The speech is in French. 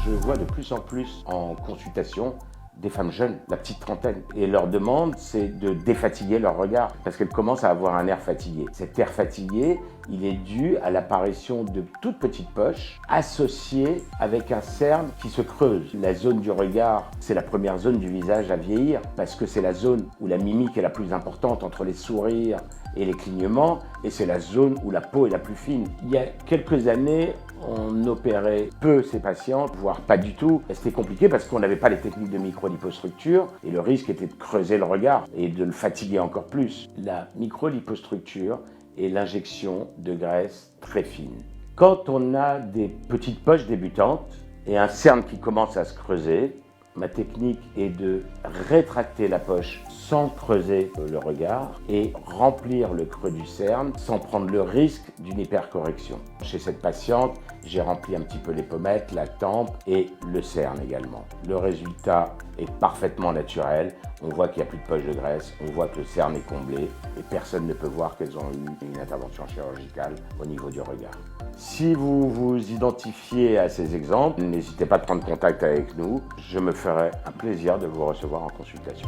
Je vois de plus en plus en consultation des femmes jeunes, la petite trentaine. Et leur demande, c'est de défatiguer leur regard, parce qu'elles commencent à avoir un air fatigué. Cet air fatigué, il est dû à l'apparition de toutes petites poches associées avec un cerne qui se creuse. La zone du regard, c'est la première zone du visage à vieillir, parce que c'est la zone où la mimique est la plus importante entre les sourires et les clignements, et c'est la zone où la peau est la plus fine. Il y a quelques années, on opérait peu ces patientes, voire pas du tout. C'était compliqué parce qu'on n'avait pas les techniques de microlipostructure et le risque était de creuser le regard et de le fatiguer encore plus. La microlipostructure est l'injection de graisse très fine. Quand on a des petites poches débutantes et un cerne qui commence à se creuser, ma technique est de rétracter la poche sans creuser le regard et remplir le creux du cerne sans prendre le risque d'une hypercorrection. Chez cette patiente, j'ai rempli un petit peu les pommettes, la tempe et le cerne également. Le résultat est parfaitement naturel. On voit qu'il n'y a plus de poche de graisse, on voit que le cerne est comblé et personne ne peut voir qu'elles ont eu une intervention chirurgicale au niveau du regard. Si vous vous identifiez à ces exemples, n'hésitez pas à prendre contact avec nous. Je me ferai un plaisir de vous recevoir en consultation.